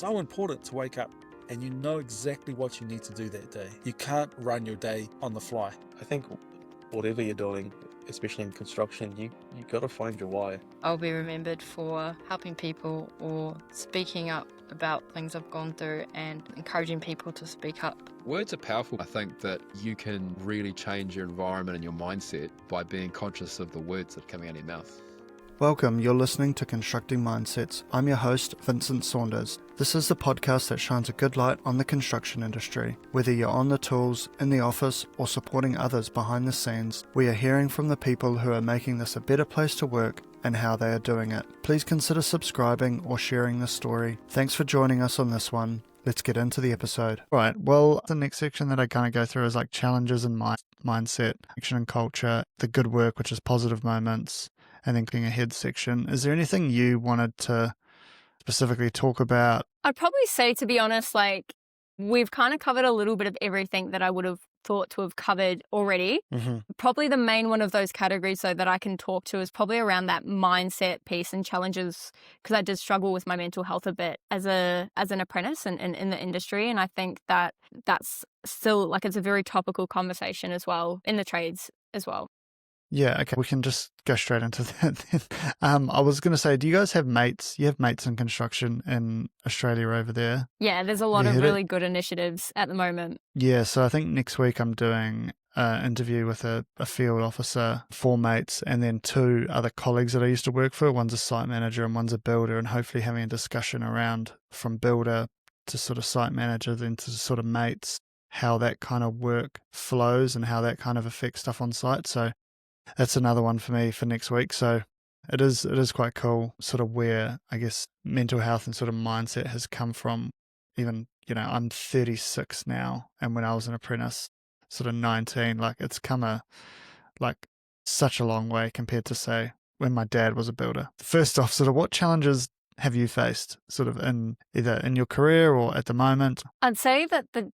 so important to wake up and you know exactly what you need to do that day. You can't run your day on the fly. I think whatever you're doing, especially in construction, you got to find your why. I'll be remembered for helping people or speaking up about things I've gone through and encouraging people to speak up. Words are powerful. I think that you can really change your environment and your mindset by being conscious of the words that are coming out of your mouth. Welcome, you're listening to Constructing Mindsets. I'm your host, Vincent Saunders. This is the podcast that shines a good light on the construction industry. Whether you're on the tools, in the office, or supporting others behind the scenes, we are hearing from the people who are making this a better place to work and how they are doing it. Please consider subscribing or sharing this story. Thanks for joining us on this one. Let's get into the episode. Right, well, the next section that I kind of go through is like challenges and mindset, action and culture, the good work, which is positive moments, and then getting ahead section. Is there anything you wanted to specifically talk about? I'd probably say, to be honest, like we've kind of covered a little bit of everything that I would have thought to have covered already. Probably the main one of those categories though that I can talk to is probably around that mindset piece and challenges, because I did struggle with my mental health a bit as an apprentice and in the industry. And I think that that's still like it's a very topical conversation as well in the trades as well. Yeah, okay. We can just go straight into that then. I was going to say, do you guys have mates? You have mates in construction in Australia over there? Yeah, there's a lot of really good initiatives at the moment. Yeah, so I think next week I'm doing an interview with a field officer, 4 mates, and then 2 other colleagues that I used to work for. One's a site manager and one's a builder, and hopefully having a discussion around from builder to sort of site manager, then to sort of mates, how that kind of work flows and how that kind of affects stuff on site. So that's another one for me for next week. So it is quite cool, sort of where I guess mental health and sort of mindset has come from. Even, I'm 36 now, and when I was an apprentice, sort of 19, like it's come such a long way compared to, say, when my dad was a builder. First off, sort of what challenges have you faced sort of in either in your career or at the moment? I'd say that the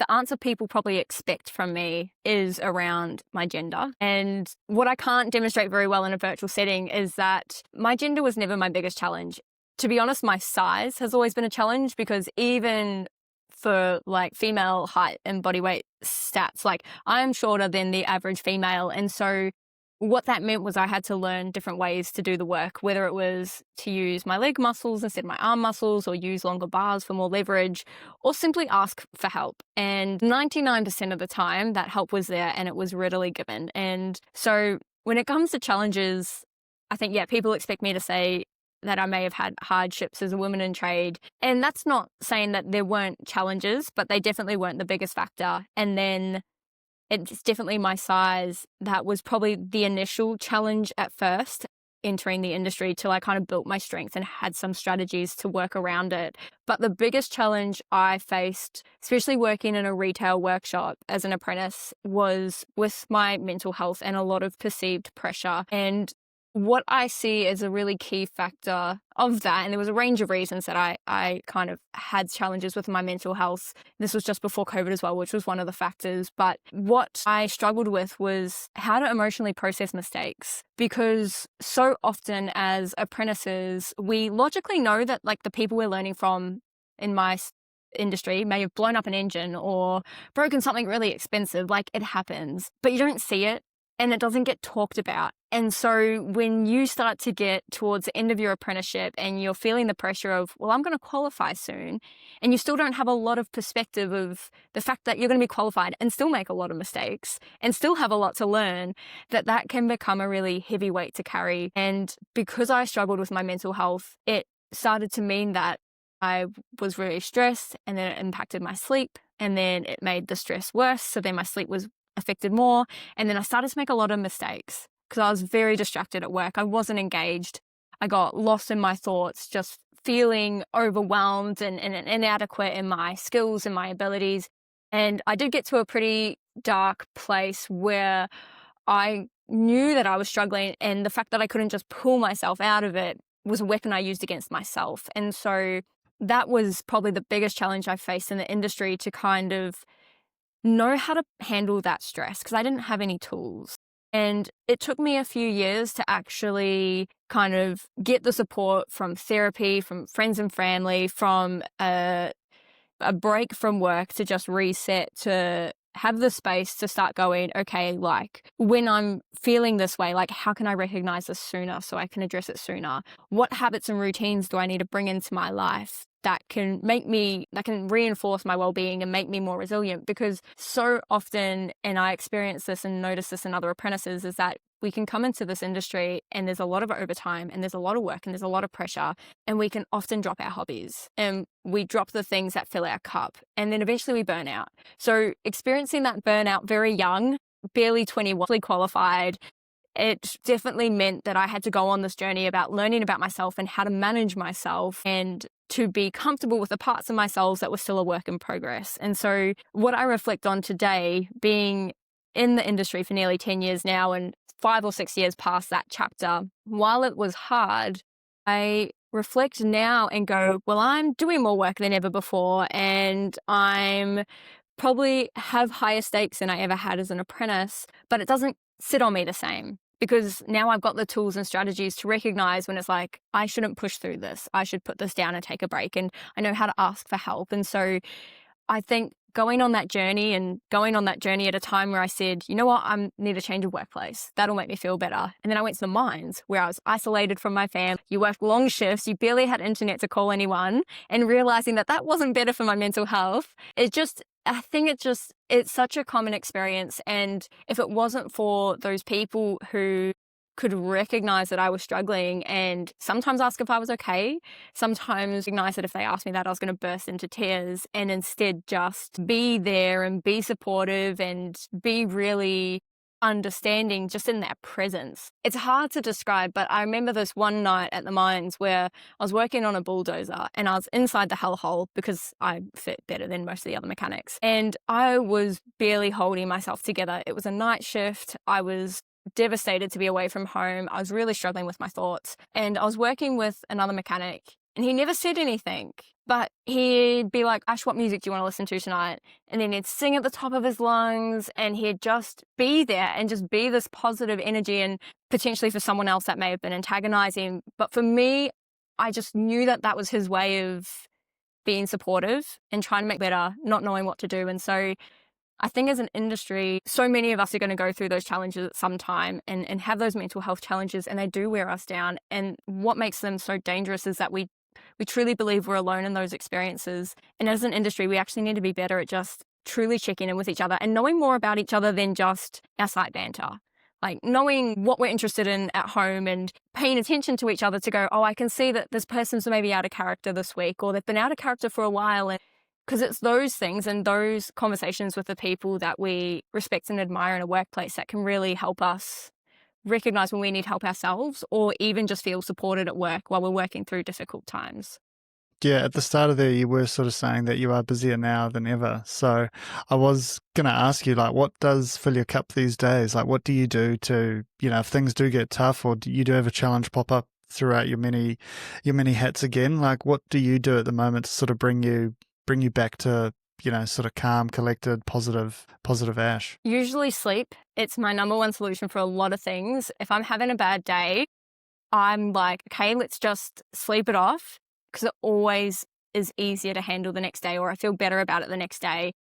answer people probably expect from me is around my gender. And what I can't demonstrate very well in a virtual setting is that my gender was never my biggest challenge. To be honest, my size has always been a challenge, because even for like female height and body weight stats, like I'm shorter than the average female. And so what that meant was I had to learn different ways to do the work, whether it was to use my leg muscles instead of my arm muscles, or use longer bars for more leverage, or simply ask for help. And 99% of the time that help was there and it was readily given. And so when it comes to challenges, I think, people expect me to say that I may have had hardships as a woman in trade. And that's not saying that there weren't challenges, but they definitely weren't the biggest factor. And then it's definitely my size that was probably the initial challenge at first, entering the industry, till I kind of built my strength and had some strategies to work around it. But the biggest challenge I faced, especially working in a retail workshop as an apprentice, was with my mental health and a lot of perceived pressure. And what I see as a really key factor of that, and there was a range of reasons that I kind of had challenges with my mental health. This was just before COVID as well, which was one of the factors. But what I struggled with was how to emotionally process mistakes, because so often as apprentices, we logically know that like the people we're learning from in my industry may have blown up an engine or broken something really expensive. Like it happens, but you don't see it. And it doesn't get talked about. And so when you start to get towards the end of your apprenticeship and you're feeling the pressure of, well, I'm going to qualify soon, and you still don't have a lot of perspective of the fact that you're going to be qualified and still make a lot of mistakes and still have a lot to learn, that can become a really heavy weight to carry. And because I struggled with my mental health, it started to mean that I was really stressed, and then it impacted my sleep, and then it made the stress worse. So then my sleep was affected more. And then I started to make a lot of mistakes because I was very distracted at work. I wasn't engaged. I got lost in my thoughts, just feeling overwhelmed and inadequate in my skills and my abilities. And I did get to a pretty dark place where I knew that I was struggling, and the fact that I couldn't just pull myself out of it was a weapon I used against myself. And so that was probably the biggest challenge I faced in the industry, to kind of know how to handle that stress, because I didn't have any tools. And it took me a few years to actually kind of get the support from therapy, from friends and family, from a break from work to just reset, to have the space to start going, okay, like when I'm feeling this way, like how can I recognize this sooner so I can address it sooner? What habits and routines do I need to bring into my life that can reinforce my well-being and make me more resilient? Because so often, and I experience this and notice this in other apprentices, is that we can come into this industry and there's a lot of overtime and there's a lot of work and there's a lot of pressure, and we can often drop our hobbies and we drop the things that fill our cup, and then eventually we burn out. So experiencing that burnout very young, barely 21, fully qualified, it definitely meant that I had to go on this journey about learning about myself and how to manage myself and to be comfortable with the parts of myself that were still a work in progress. And so what I reflect on today, being in the industry for nearly 10 years now and 5 or 6 years past that chapter, while it was hard, I reflect now and go, well, I'm doing more work than ever before, and I'm probably have higher stakes than I ever had as an apprentice, but it doesn't sit on me the same, because now I've got the tools and strategies to recognize when it's like, I shouldn't push through this. I should put this down and take a break. And I know how to ask for help. And so I think going on that journey at a time where I said, you know what, I need a change of workplace. That'll make me feel better. And then I went to the mines where I was isolated from my family. You worked long shifts. You barely had internet to call anyone, and realizing that that wasn't better for my mental health. I think it's such a common experience. And if it wasn't for those people who could recognize that I was struggling and sometimes ask if I was okay, sometimes recognize that if they asked me that, I was going to burst into tears, and instead just be there and be supportive and be really understanding just in that presence. It's hard to describe, but I remember this one night at the mines where I was working on a bulldozer and I was inside the hellhole because I fit better than most of the other mechanics. And I was barely holding myself together. It was a night shift. I was devastated to be away from home. I was really struggling with my thoughts. And I was working with another mechanic, and he never said anything, but he'd be like, Ash, what music do you want to listen to tonight? And then he'd sing at the top of his lungs, and he'd just be there and just be this positive energy. And potentially for someone else that may have been antagonizing, but for me, I just knew that that was his way of being supportive and trying to make better, not knowing what to do. And so I think as an industry, so many of us are going to go through those challenges at some time and have those mental health challenges, and they do wear us down. And what makes them so dangerous is that we truly believe we're alone in those experiences. And as an industry, we actually need to be better at just truly checking in with each other and knowing more about each other than just our site banter. Like knowing what we're interested in at home and paying attention to each other to go, oh, I can see that this person's maybe out of character this week, or they've been out of character for a while. And because it's those things and those conversations with the people that we respect and admire in a workplace that can really help us recognize when we need help ourselves, or even just feel supported at work while we're working through difficult times. Yeah, at the start of the year, you were sort of saying that you are busier now than ever. So I was going to ask you, like, what does fill your cup these days? Like, what do you do to, if things do get tough, or do you have a challenge pop up throughout your many hats again? Like, what do you do at the moment to sort of bring you back to, sort of calm, collected, positive Ash? Usually sleep. It's my number one solution for a lot of things. If I'm having a bad day, I'm like, okay, let's just sleep it off, because it always is easier to handle the next day, or I feel better about it the next day.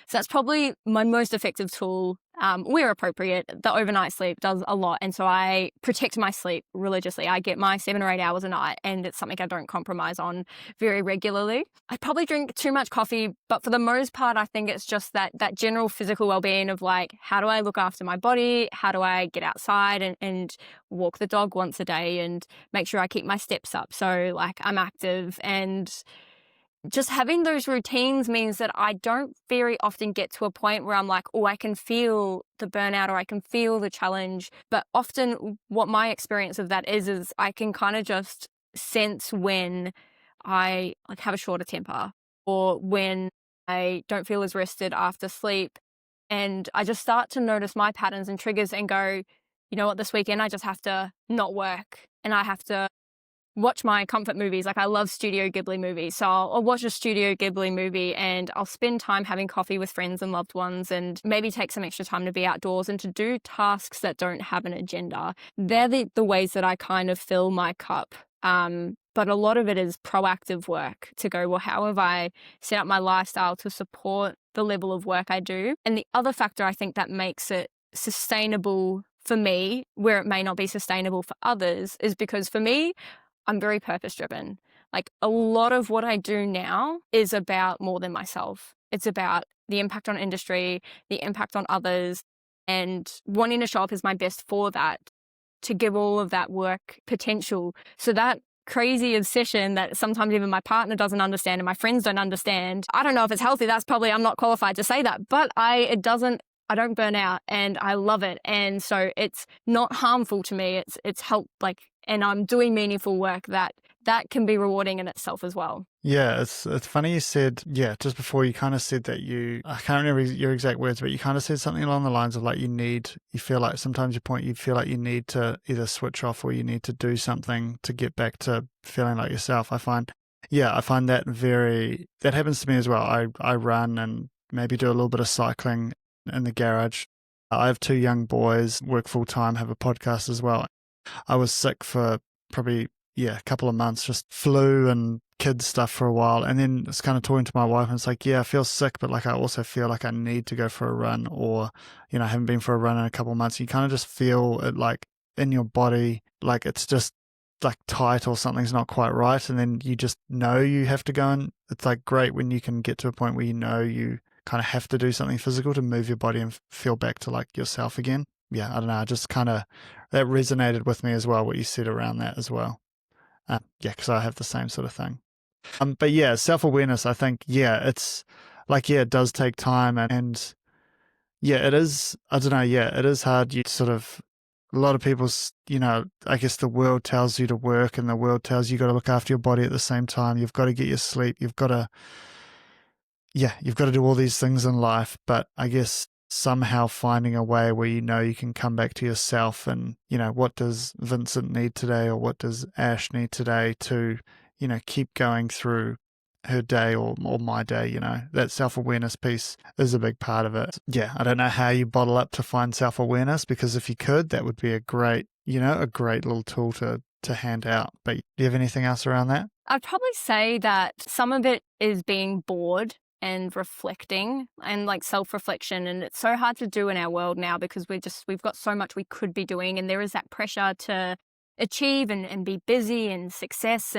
So that's probably my most effective tool where appropriate. The overnight sleep does a lot. And so I protect my sleep religiously. I get my 7 or 8 hours a night, and it's something I don't compromise on very regularly. I probably drink too much coffee, but for the most part, I think it's just that general physical well-being of like, how do I look after my body? How do I get outside and walk the dog once a day and make sure I keep my steps up? So like I'm active, and just having those routines means that I don't very often get to a point where I'm like, oh, I can feel the burnout or I can feel the challenge. But often what my experience of that is I can kind of just sense when I like have a shorter temper, or when I don't feel as rested after sleep. And I just start to notice my patterns and triggers and go, you know what, this weekend I just have to not work, and I have to watch my comfort movies. Like I love Studio Ghibli movies. So I'll watch a Studio Ghibli movie and I'll spend time having coffee with friends and loved ones and maybe take some extra time to be outdoors and to do tasks that don't have an agenda. They're the ways that I kind of fill my cup. But a lot of it is proactive work to go, well, how have I set up my lifestyle to support the level of work I do? And the other factor I think that makes it sustainable for me, where it may not be sustainable for others, is because for me, I'm very purpose driven. Like a lot of what I do now is about more than myself. It's about the impact on industry, the impact on others, and wanting to show up as my best for that, to give all of that work potential. So that crazy obsession that sometimes even my partner doesn't understand and my friends don't understand. I don't know if it's healthy. That's probably, I'm not qualified to say that, but I don't burn out and I love it. And so it's not harmful to me. It's help, like, and I'm doing meaningful work that can be rewarding in itself as well. Yeah, it's funny you said, just before you kind of said that I can't remember your exact words, but you kind of said something along the lines of like you feel like sometimes you feel like you need to either switch off or you need to do something to get back to feeling like yourself. I find that that happens to me as well. I run and maybe do a little bit of cycling in the garage. I have 2 young boys, work full time, have a podcast as well. I was sick for probably a couple of months, just flu and kids stuff for a while, and then it's kind of talking to my wife and it's like, I feel sick, but like I also feel like I need to go for a run, or I haven't been for a run in a couple of months. You kind of just feel it like in your body, like it's just like tight or something's not quite right, and then you just know you have to go, and it's like great when you can get to a point where you kind of have to do something physical to move your body and feel back to like yourself again. I don't know, just kind of that resonated with me as well, what you said around that as well. Because I have the same sort of thing. But self-awareness, I think, it's like, it does take time and it is, I don't know, it is hard. You sort of, a lot of people's, I guess the world tells you to work and the world tells you got to look after your body at the same time. You've got to get your sleep. You've got to do all these things in life. But I guess somehow finding a way where you can come back to yourself and, what does Vincent need today, or what does Ash need today to, keep going through her day or my day, that self-awareness piece is a big part of it. I don't know how you bottle up to find self-awareness, because if you could, that would be a great little tool to hand out. But do you have anything else around that? I'd probably say that some of it is being bored and reflecting and like self-reflection, and it's so hard to do in our world now because we've got so much we could be doing, and there is that pressure to achieve and be busy and success,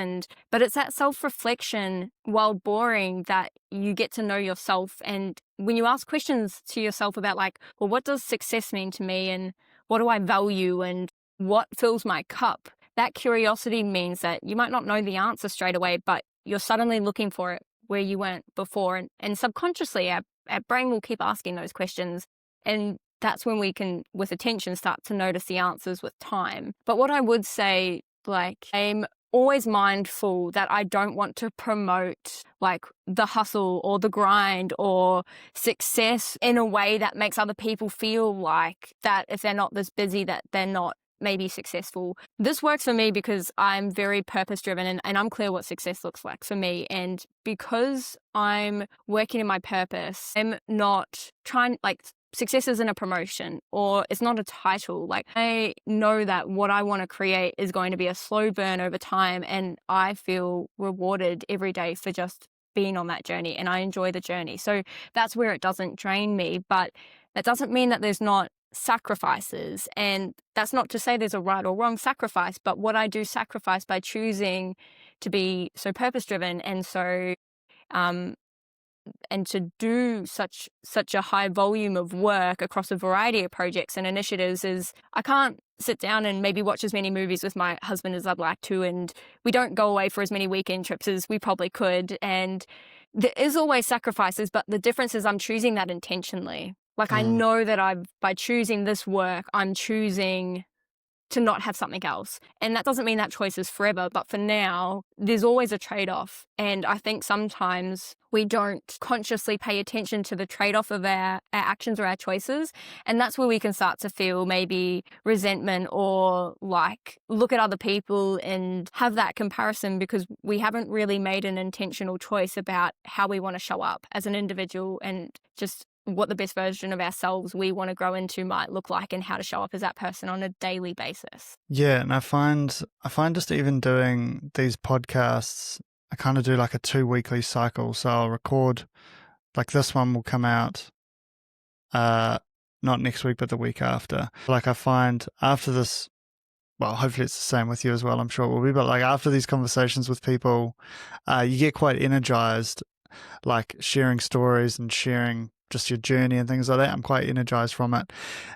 but it's that self-reflection, while boring, that you get to know yourself. And when you ask questions to yourself about like, well, what does success mean to me, and what do I value, and what fills my cup, that curiosity means that you might not know the answer straight away, but you're suddenly looking for it where you weren't before. And subconsciously, our brain will keep asking those questions. And that's when we can, with attention, start to notice the answers with time. But what I would say, like, I'm always mindful that I don't want to promote like the hustle or the grind or success in a way that makes other people feel like that if they're not this busy, that they're not maybe successful. This works for me because I'm very purpose driven and I'm clear what success looks like for me. And because I'm working in my purpose, I'm not trying, like, success isn't a promotion or it's not a title. Like, I know that what I want to create is going to be a slow burn over time, and I feel rewarded every day for just being on that journey, and I enjoy the journey. So that's where it doesn't drain me, but that doesn't mean that there's not sacrifices, and that's not to say there's a right or wrong sacrifice, but what I do sacrifice by choosing to be so purpose driven and so and to do such a high volume of work across a variety of projects and initiatives is I can't sit down and maybe watch as many movies with my husband as I'd like to, and we don't go away for as many weekend trips as we probably could, and there is always sacrifices, but the difference is I'm choosing that intentionally. Like, I know that by choosing this work, I'm choosing to not have something else. And that doesn't mean that choice is forever, but for now, there's always a trade-off. And I think sometimes we don't consciously pay attention to the trade-off of our actions or our choices. And that's where we can start to feel maybe resentment or like look at other people and have that comparison because we haven't really made an intentional choice about how we want to show up as an individual and just what the best version of ourselves we want to grow into might look like and how to show up as that person on a daily basis. Yeah, and I find just even doing these podcasts, I kind of do like a 2-weekly cycle. So I'll record, like this one will come out not next week, but the week after. Like I find after this, well, hopefully it's the same with you as well, I'm sure it will be, but like after these conversations with people, you get quite energized, like sharing stories and sharing just your journey and things like that. I'm quite energized from it.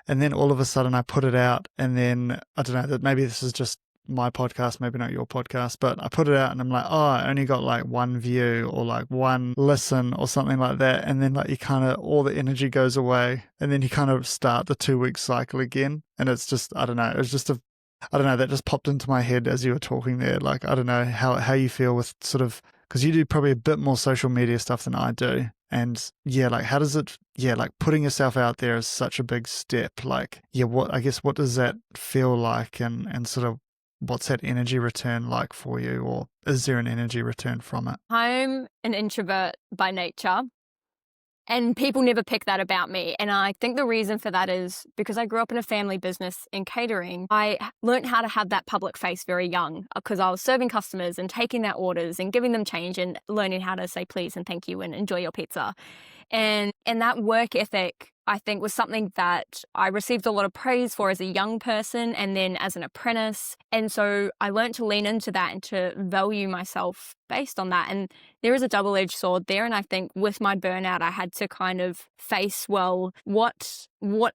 And then all of a sudden I put it out and then, I don't know, that maybe this is just my podcast, maybe not your podcast, but I put it out and I'm like, oh, I only got like 1 view or like 1 listen or something like that. And then like you kind of, all the energy goes away and then you kind of start the 2-week cycle again. And it's just, I don't know, it's just I don't know, that just popped into my head as you were talking there. Like, I don't know how you feel with sort of, because you do probably a bit more social media stuff than I do. And yeah, like how does it, like putting yourself out there is such a big step. Like, yeah, what does that feel like and sort of what's that energy return like for you, or is there an energy return from it? I'm an introvert by nature. And people never pick that about me. And I think the reason for that is because I grew up in a family business in catering. I learned how to have that public face very young because I was serving customers and taking their orders and giving them change and learning how to say please and thank you and enjoy your pizza. And that work ethic, I think, was something that I received a lot of praise for as a young person and then as an apprentice. And so I learned to lean into that and to value myself based on that. And there is a double-edged sword there. And I think with my burnout, I had to kind of face, well, what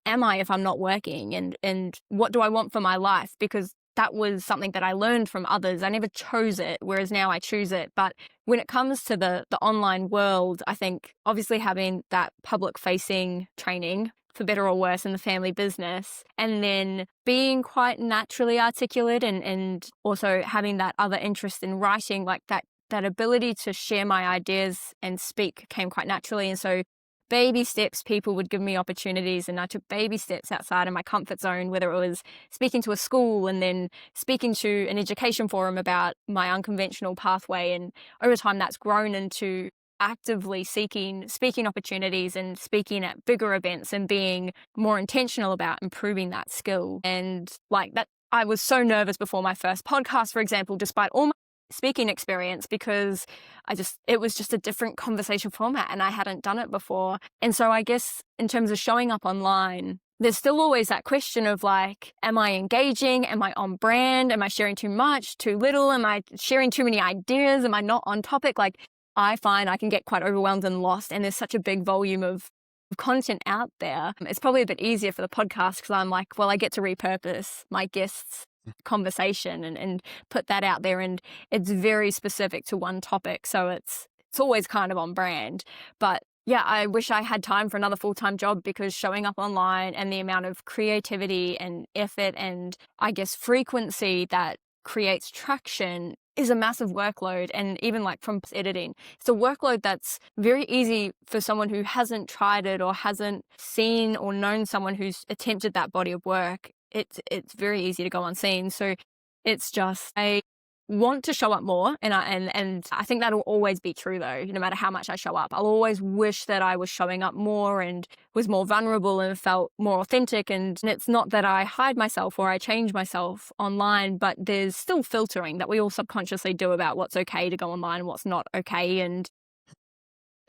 am I if I'm not working? And what do I want for my life? Because that was something that I learned from others. I never chose it, whereas now I choose it. But when it comes to the online world, I think obviously having that public-facing training, for better or worse, in the family business, and then being quite naturally articulate and also having that other interest in writing, like that ability to share my ideas and speak came quite naturally. And so baby steps, people would give me opportunities and I took baby steps outside of my comfort zone, whether it was speaking to a school and then speaking to an education forum about my unconventional pathway. And over time that's grown into actively seeking speaking opportunities and speaking at bigger events and being more intentional about improving that skill. And like that, I was so nervous before my first podcast, for example, despite all my speaking experience, because it was just a different conversation format and I hadn't done it before. And so I guess in terms of showing up online, there's still always that question of like, am I engaging? Am I on brand? Am I sharing too much, too little? Am I sharing too many ideas? Am I not on topic? Like, I find I can get quite overwhelmed and lost, and there's such a big volume of content out there. It's probably a bit easier for the podcast because I'm like, well, I get to repurpose my guests' conversation and put that out there, and it's very specific to one topic, so it's always kind of on brand. But yeah, I wish I had time for another full-time job, because showing up online and the amount of creativity and effort and I guess frequency that creates traction is a massive workload. And even like from editing, it's a workload that's very easy for someone who hasn't tried it or hasn't seen or known someone who's attempted that body of work. It's very easy to go unseen. So it's just, I want to show up more, and I think that'll always be true though, no matter how much I show up. I'll always wish that I was showing up more and was more vulnerable and felt more authentic. And it's not that I hide myself or I change myself online, but there's still filtering that we all subconsciously do about what's okay to go online and what's not okay. And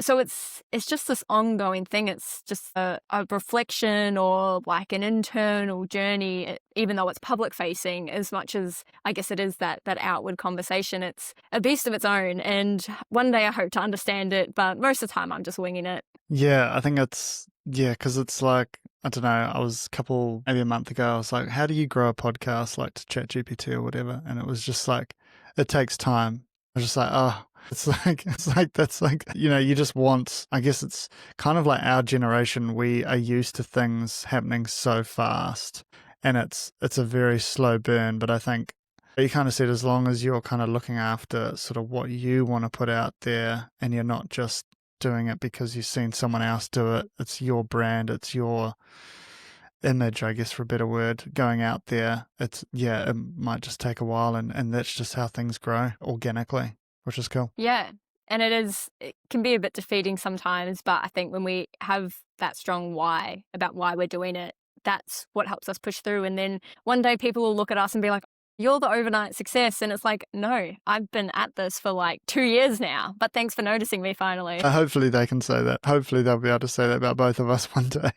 so it's just this ongoing thing. It's just a reflection or like an internal journey, even though it's public facing as much as I guess it is that outward conversation. It's a beast of its own. And one day I hope to understand it, but most of the time I'm just winging it. Yeah, I think because it's like, I don't know, I was maybe a month ago, I was like, how do you grow a podcast like to ChatGPT or whatever? And it was just like, it takes time. I was just like, oh, it's like, that's like, you just want, I guess it's kind of like our generation, we are used to things happening so fast. and it's a very slow burn. But I think you kind of said, as long as you're kind of looking after sort of what you want to put out there, and you're not just doing it because you've seen someone else do it, it's your brand, it's your image, I guess, for a better word, going out there. It might just take a while, and that's just how things grow organically, which is cool. Yeah. And it can be a bit defeating sometimes, but I think when we have that strong why about why we're doing it, that's what helps us push through. And then one day people will look at us and be like, you're the overnight success. And it's like, no, I've been at this for like 2 years now, but thanks for noticing me finally. Hopefully they can say that. Hopefully they'll be able to say that about both of us one day.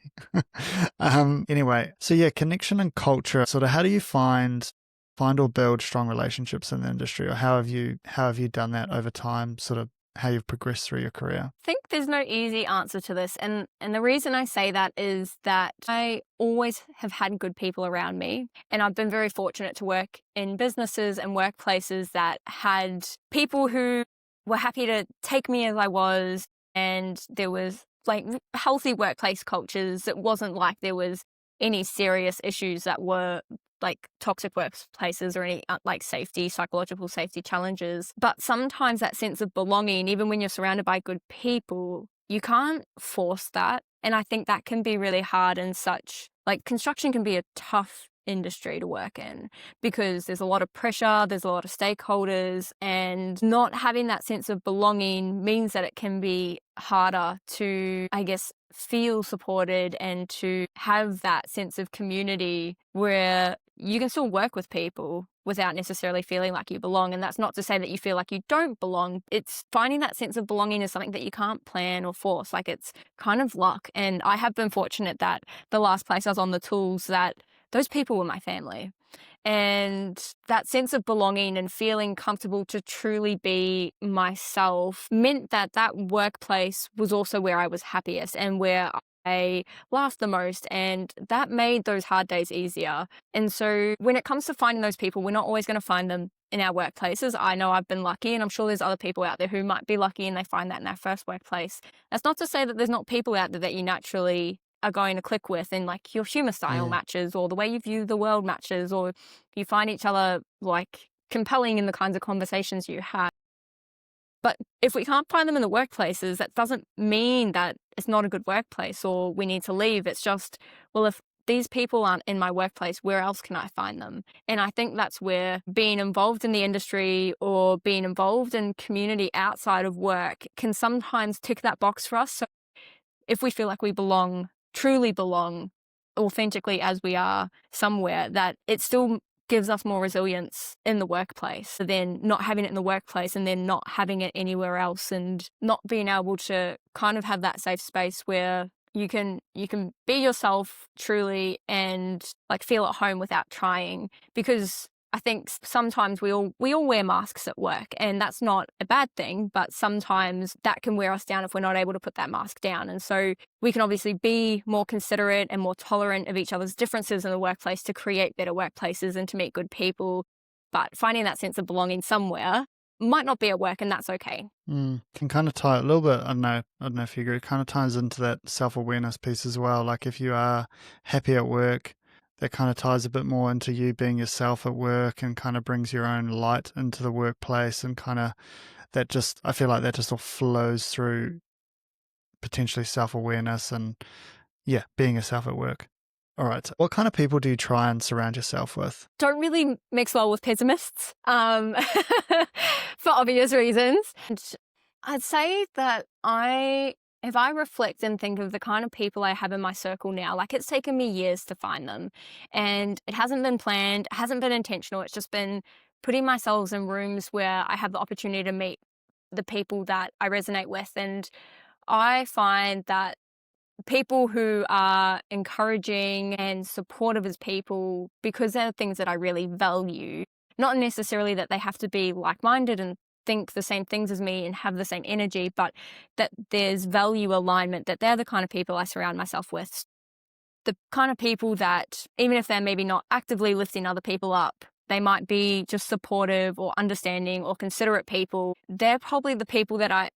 Anyway, so yeah, connection and culture. Sort of, how do you find or build strong relationships in the industry, or how have you done that over time? Sort of how you've progressed through your career? I think there's no easy answer to this. And the reason I say that is that I always have had good people around me. And I've been very fortunate to work in businesses and workplaces that had people who were happy to take me as I was. And there was like healthy workplace cultures. It wasn't like there was any serious issues that were like toxic workplaces or any like psychological safety challenges. But sometimes that sense of belonging, even when you're surrounded by good people, you can't force that. And I think that can be really hard, and construction can be a tough industry to work in because there's a lot of pressure, there's a lot of stakeholders, and not having that sense of belonging means that it can be harder to, I guess, feel supported and to have that sense of community where you can still work with people without necessarily feeling like you belong. And that's not to say that you feel like you don't belong. It's finding that sense of belonging is something that you can't plan or force. Like, it's kind of luck. And I have been fortunate that the last place I was on the tools, that those people were my family. And that sense of belonging and feeling comfortable to truly be myself meant that that workplace was also where I was happiest and where I laughed the most, and that made those hard days easier. And so when it comes to finding those people, we're not always going to find them in our workplaces. I know I've been lucky, and I'm sure there's other people out there who might be lucky and they find that in their first workplace. That's not to say that there's not people out there that you naturally are going to click with, and like your humor style matches, or the way you view the world matches, or you find each other like compelling in the kinds of conversations you have. But if we can't find them in the workplaces, that doesn't mean that it's not a good workplace or we need to leave. It's just, well, if these people aren't in my workplace, where else can I find them? And I think that's where being involved in the industry or being involved in community outside of work can sometimes tick that box for us. So if we feel like we belong, truly belong, authentically as we are somewhere, that it still gives us more resilience in the workplace than not having it in the workplace and then not having it anywhere else, and not being able to kind of have that safe space where you can be yourself truly and like feel at home without trying. Because I think sometimes we all wear masks at work, and that's not a bad thing, but sometimes that can wear us down if we're not able to put that mask down. And so we can obviously be more considerate and more tolerant of each other's differences in the workplace to create better workplaces and to meet good people. But finding that sense of belonging somewhere might not be at work, and that's okay. Can kind of tie a little bit, I don't know if you agree, it kind of ties into that self-awareness piece as well. Like, if you are happy at work, that kind of ties a bit more into you being yourself at work, and kind of brings your own light into the workplace, and kind of I feel like that just all flows through potentially self-awareness and being yourself at work. All right. What kind of people do you try and surround yourself with? Don't really mix well with pessimists, for obvious reasons. And I'd say that if I reflect and think of the kind of people I have in my circle now, like, it's taken me years to find them, and it hasn't been planned, it hasn't been intentional. It's just been putting myself in rooms where I have the opportunity to meet the people that I resonate with. And I find that people who are encouraging and supportive as people, because they're things that I really value, not necessarily that they have to be like-minded and think the same things as me and have the same energy, but that there's value alignment, that they're the kind of people I surround myself with. The kind of people that, even if they're maybe not actively lifting other people up, they might be just supportive or understanding or considerate people. They're probably the people that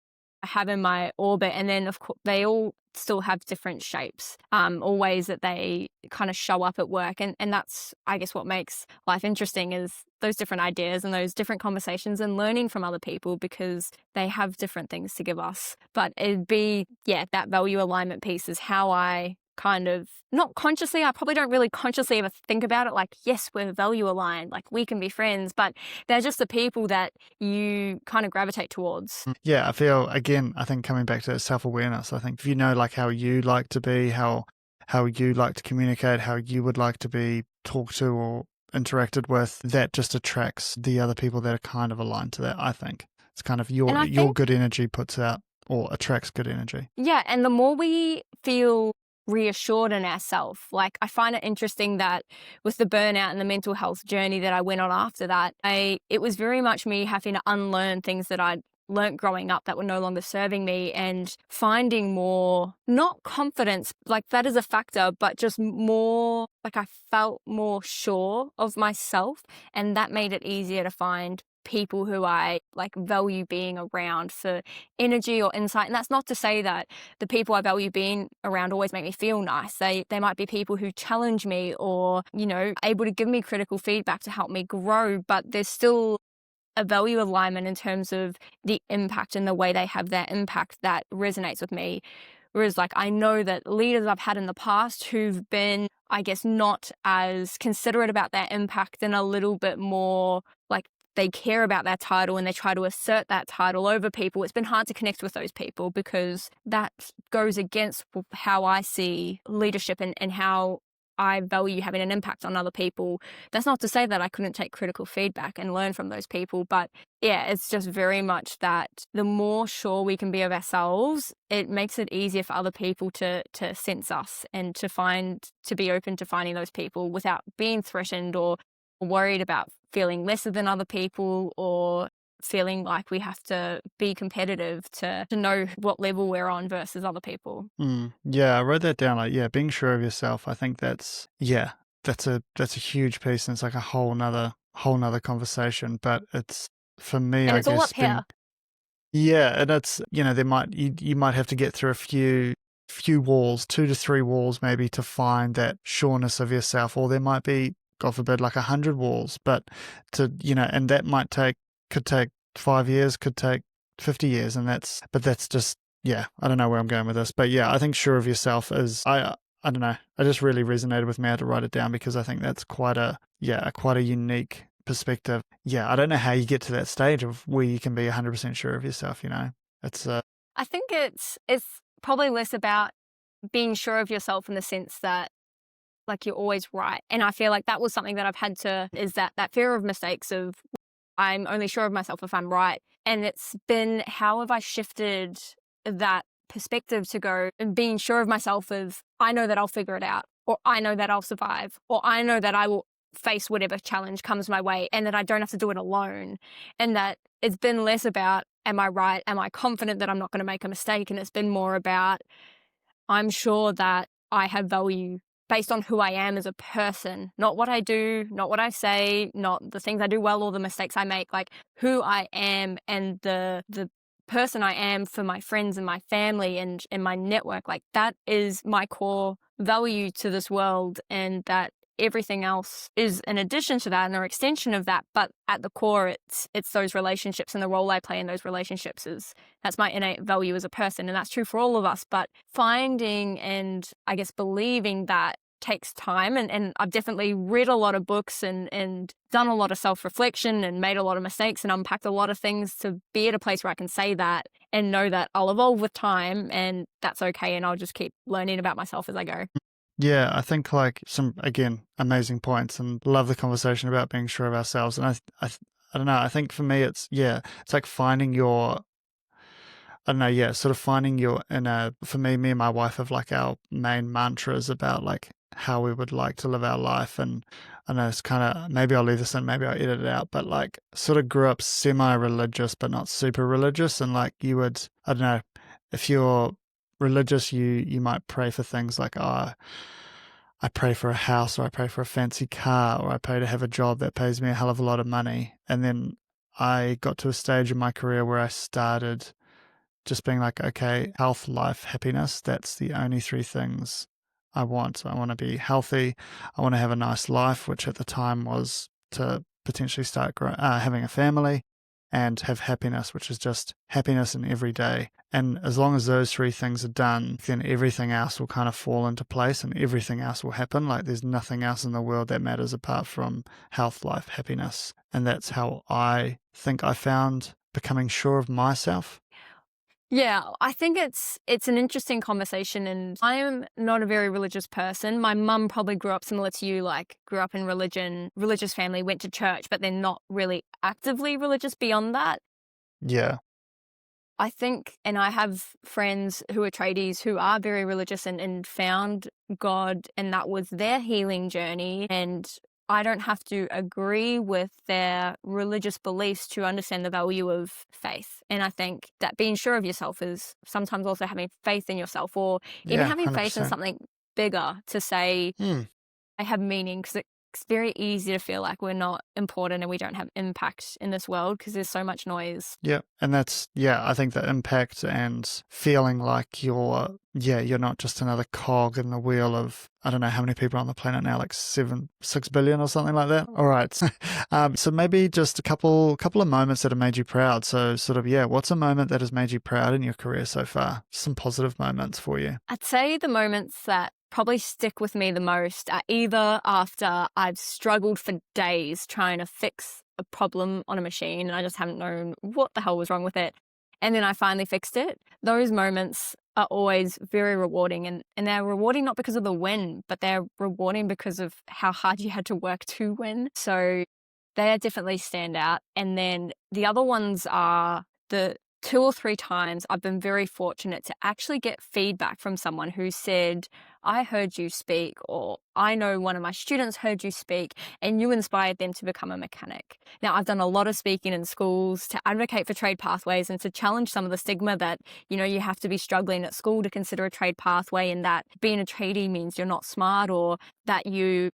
I have in my orbit. And then, of course, they all still have different shapes, or ways that they kind of show up at work. And that's, I guess, what makes life interesting is those different ideas and those different conversations and learning from other people, because they have different things to give us. But it'd be, that value alignment piece is how I kind of, not consciously, I probably don't really consciously ever think about it like, yes, we're value aligned, like we can be friends, but they're just the people that you kind of gravitate towards. Yeah, I feel, again, I think coming back to self-awareness, I think if you know like how you like to be, how you like to communicate, how you would like to be talked to or interacted with, that just attracts the other people that are kind of aligned to that. I think it's kind of your good energy puts out or attracts good energy. Yeah, and the more we feel reassured in ourselves. Like, I find it interesting that with the burnout and the mental health journey that I went on after that, it was very much me having to unlearn things that I'd learnt growing up that were no longer serving me, and finding more, not confidence, like that is a factor, but just more, like I felt more sure of myself, and that made it easier to find people who I like value being around for energy or insight. And that's not to say that the people I value being around always make me feel nice. They might be people who challenge me or, able to give me critical feedback to help me grow, but there's still a value alignment in terms of the impact and the way they have their impact that resonates with me. Whereas, like, I know that leaders I've had in the past who've been, I guess, not as considerate about their impact and a little bit more like they care about their title and they try to assert that title over people. It's been hard to connect with those people because that goes against how I see leadership and how I value having an impact on other people. That's not to say that I couldn't take critical feedback and learn from those people, but it's just very much that the more sure we can be of ourselves, it makes it easier for other people to sense us and to be open to finding those people without being threatened or worried about feeling lesser than other people or feeling like we have to be competitive to know what level we're on versus other people. Yeah, I wrote that down. Like, being sure of yourself. I think that's a huge piece, and it's like a whole nother conversation. But it's, for me, and I it's all guess, up here. And it's, you might have to get through a few walls, 2 to 3 walls maybe, to find that sureness of yourself, or there might be, God forbid, like 100 walls, but and that could take 5 years, could take 50 years, and that's just, I don't know where I'm going with this, but I think sure of yourself is, I don't know, I just really resonated with me. I had to write it down because I think that's quite a unique perspective. I don't know how you get to that stage of where you can be 100% sure of yourself, it's I think it's probably less about being sure of yourself in the sense that like you're always right. And I feel like that was something that I've had to, is that fear of mistakes of I'm only sure of myself if I'm right. And it's been, how have I shifted that perspective to go and being sure of myself of I know that I'll figure it out, or I know that I'll survive, or I know that I will face whatever challenge comes my way and that I don't have to do it alone. And that it's been less about am I right? Am I confident that I'm not going to make a mistake? And it's been more about I'm sure that I have value based on who I am as a person, not what I do, not what I say, not the things I do well or the mistakes I make, like who I am and the person I am for my friends and my family and my network. Like that is my core value to this world, and that everything else is an addition to that and an extension of that. But at the core, it's those relationships and the role I play in those relationships that's my innate value as a person. And that's true for all of us. But finding and I guess believing that takes time. And I've definitely read a lot of books and done a lot of self-reflection and made a lot of mistakes and unpacked a lot of things to be at a place where I can say that and know that I'll evolve with time and that's okay. And I'll just keep learning about myself as I go. Yeah, I think like some, again, amazing points, and love the conversation about being sure of ourselves. And I don't know, I think for me it's like finding your, I don't know, sort of finding your inner, for me and my wife have like our main mantras about like how we would like to live our life. And I know it's kind of, maybe I'll leave this in, maybe I'll edit it out, but like sort of grew up semi-religious, but not super religious. And like you would, I don't know, if you're religious, you might pray for things like, I pray for a house, or I pray for a fancy car, or I pray to have a job that pays me a hell of a lot of money. And then I got to a stage in my career where I started just being like, okay, health, life, happiness, that's the only three things I want. I want to be healthy. I want to have a nice life, which at the time was to potentially start having a family, and have happiness, which is just happiness in every day. And as long as those three things are done, then everything else will kind of fall into place and everything else will happen. Like there's nothing else in the world that matters apart from health, life, happiness. And that's how I think I found becoming sure of myself. Yeah, I think it's an interesting conversation, and I am not a very religious person. My mum probably grew up similar to you, like grew up in religious family, went to church, but they're not really actively religious beyond that. Yeah. I think, and I have friends who are tradies who are very religious and found God, and that was their healing journey. And I don't have to agree with their religious beliefs to understand the value of faith. And I think that being sure of yourself is sometimes also having faith in yourself, or even having faith in 100%. something bigger to say, I have meaning, because it's very easy to feel like we're not important and we don't have impact in this world because there's so much noise. Yeah. And that's, I think the impact and feeling like you're not just another cog in the wheel of, I don't know how many people are on the planet now, like 6 billion or something like that. All right. So maybe just a couple of moments that have made you proud. So sort of, what's a moment that has made you proud in your career so far? Some positive moments for you. I'd say the moments that probably stick with me the most are either after I've struggled for days trying to fix a problem on a machine and I just haven't known what the hell was wrong with it, and then I finally fixed it. Those moments are always very rewarding, and they're rewarding not because of the win, but they're rewarding because of how hard you had to work to win. So they definitely stand out. And then the other ones are the 2 or 3 times I've been very fortunate to actually get feedback from someone who said, I heard you speak, or I know one of my students heard you speak and you inspired them to become a mechanic. Now, I've done a lot of speaking in schools to advocate for trade pathways and to challenge some of the stigma that, you have to be struggling at school to consider a trade pathway, and that being a tradie means you're not smart, or that you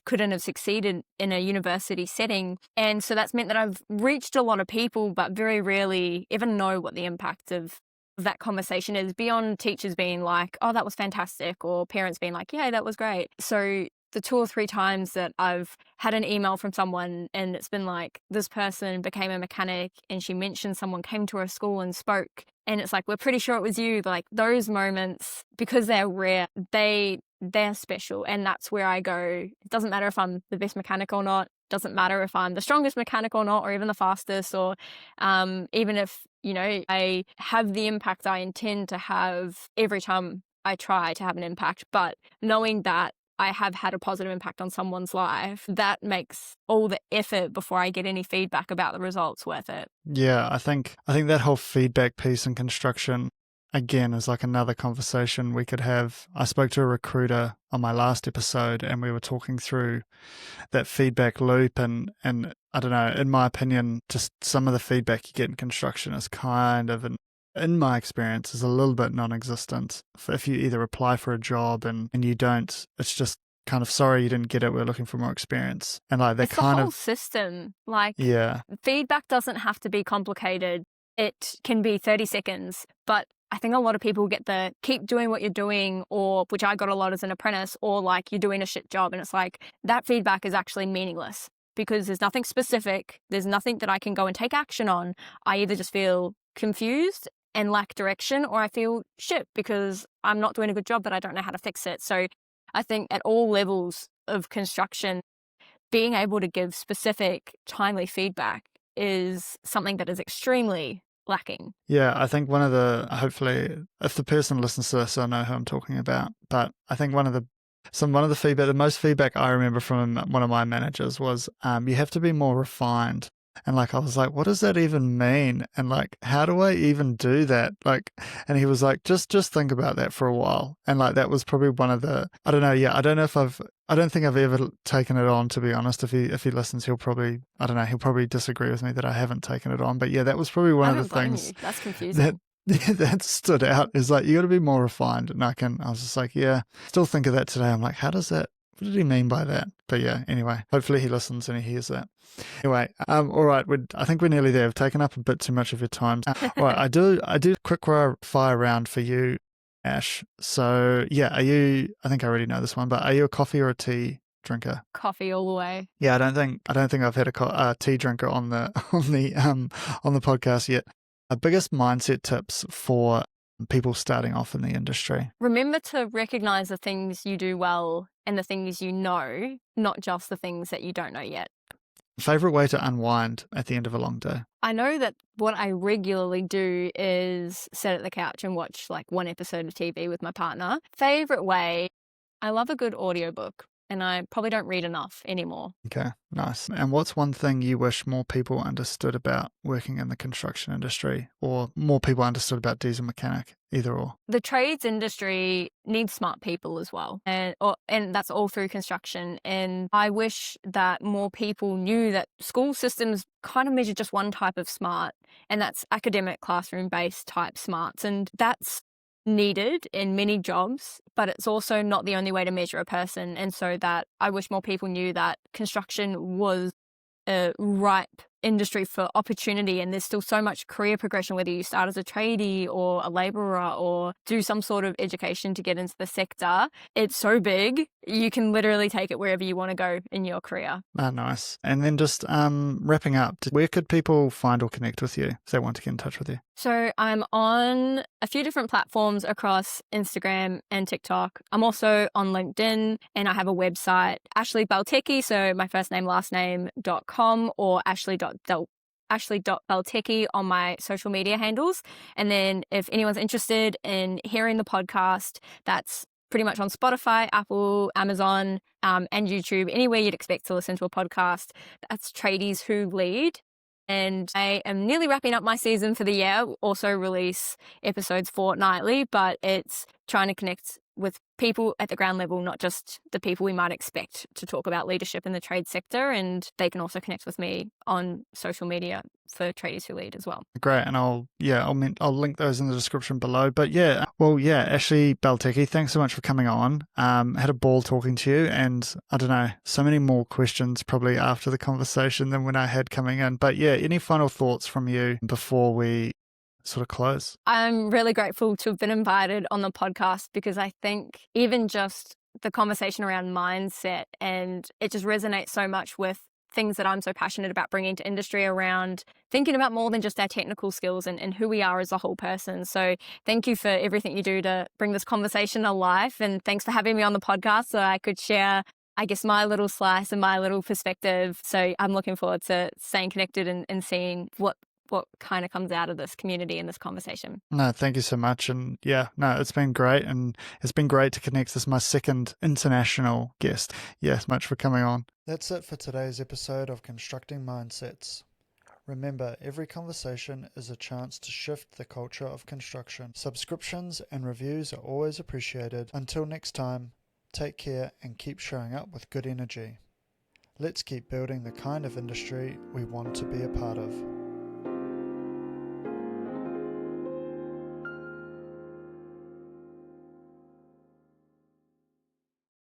couldn't have succeeded in a university setting. And so that's meant that I've reached a lot of people, but very rarely even know what the impact of that conversation is, beyond teachers being like, oh, that was fantastic, or parents being like, yeah, that was great. So the 2 or 3 times that I've had an email from someone and it's been like, this person became a mechanic and she mentioned someone came to her school and spoke, and it's like, we're pretty sure it was you. Like, those moments, because they're rare, they're special. And that's where I go, it doesn't matter if I'm the best mechanic or not, doesn't matter if I'm the strongest mechanic or not, or even the fastest, or even if, I have the impact I intend to have every time I try to have an impact. But knowing that I have had a positive impact on someone's life, that makes all the effort before I get any feedback about the results worth it. Yeah, I think that whole feedback piece in construction, again, is like another conversation we could have. I spoke to a recruiter on my last episode and we were talking through that feedback loop, and I don't know, in my opinion, just some of the feedback you get in construction is kind of, in my experience, is a little bit non-existent. If you either apply for a job and you don't, it's just kind of, sorry, you didn't get it, we're looking for more experience. And like that it's kind the whole of system. Like, yeah, feedback doesn't have to be complicated. It can be 30 seconds, but I think a lot of people get the keep doing what you're doing, or which I got a lot as an apprentice, or like you're doing a shit job. And it's like, that feedback is actually meaningless because there's nothing specific. There's nothing that I can go and take action on. I either just feel confused and lack direction, or I feel shit because I'm not doing a good job, but I don't know how to fix it. So I think at all levels of construction, being able to give specific, timely feedback is something that is extremely lacking. Yeah, I think one of the, hopefully, if the person listens to this, I know who I'm talking about. But I think one of the feedback, the most feedback I remember from one of my managers was, you have to be more refined. And like, I was like, what does that even mean? And like, how do I even do that? Like, and he was like, just think about that for a while. And like, that was probably one of the, I don't know. Yeah. I don't think I've ever taken it on, to be honest. If he listens, he'll probably disagree with me that I haven't taken it on. But yeah, that was probably one of the things that's confusing. that stood out, is like, you got to be more refined. And I was just like, yeah, still think of that today. I'm like, how does that what did he mean by that? But yeah, anyway, hopefully he listens and he hears that. Anyway, all right, I think we're nearly there. I've taken up a bit too much of your time. All right, I do a quick fire round for you, Ash. So yeah, I think I already know this one, but are you a coffee or a tea drinker? Coffee all the way. Yeah, I don't think I've had a tea drinker on the on the podcast yet. Biggest mindset tips for people starting off in the industry? Remember to recognize the things you do well and the things you know, not just the things that you don't know yet. Favorite way to unwind at the end of a long day? I know that what I regularly do is sit at the couch and watch like one episode of TV with my partner. Favorite way, I love a good audiobook. And I probably don't read enough anymore. Okay, nice. And what's one thing you wish more people understood about working in the construction industry, or more people understood about diesel mechanic, either or? The trades industry needs smart people as well. And that's all through construction. And I wish that more people knew that school systems kind of measure just one type of smart, and that's academic classroom-based type smarts. And that's needed in many jobs, but it's also not the only way to measure a person. And so that I wish more people knew that construction was a ripe industry for opportunity, and there's still so much career progression, whether you start as a tradie or a labourer or do some sort of education to get into the sector. It's so big, you can literally take it wherever you want to go in your career. Ah, nice. And then just wrapping up, where could people find or connect with you if they want to get in touch with you? So I'm on a few different platforms across Instagram and TikTok. I'm also on LinkedIn, and I have a website, Ashley Belteky, so my first name, last name.com, or ashley.belteky on my social media handles. And then if anyone's interested in hearing the podcast, that's pretty much on Spotify, Apple, Amazon, and YouTube, anywhere you'd expect to listen to a podcast. That's Tradies Who Lead. And I am nearly wrapping up my season for the year. Also release episodes fortnightly, but it's trying to connect with people at the ground level, not just the people we might expect to talk about leadership in the trade sector. And they can also connect with me on social media for Tradies Who Lead as well. Great. And I'll link those in the description below. But yeah, Ashley Belteky, thanks so much for coming on. Had a ball talking to you, and I don't know, so many more questions probably after the conversation than when I had coming in. But yeah, any final thoughts from you before we sort of close? I'm really grateful to have been invited on the podcast, because I think even just the conversation around mindset, and it just resonates so much with things that I'm so passionate about bringing to industry around thinking about more than just our technical skills and who we are as a whole person. So thank you for everything you do to bring this conversation alive. And thanks for having me on the podcast so I could share, I guess, my little slice and my little perspective. So I'm looking forward to staying connected and seeing what kind of comes out of this community and this conversation. No, thank you so much. And yeah, no, it's been great. And it's been great to connect. This is my second international guest. Yes, much for coming on. That's it for today's episode of Constructing Mindsets. Remember, every conversation is a chance to shift the culture of construction. Subscriptions and reviews are always appreciated. Until next time, take care and keep showing up with good energy. Let's keep building the kind of industry we want to be a part of.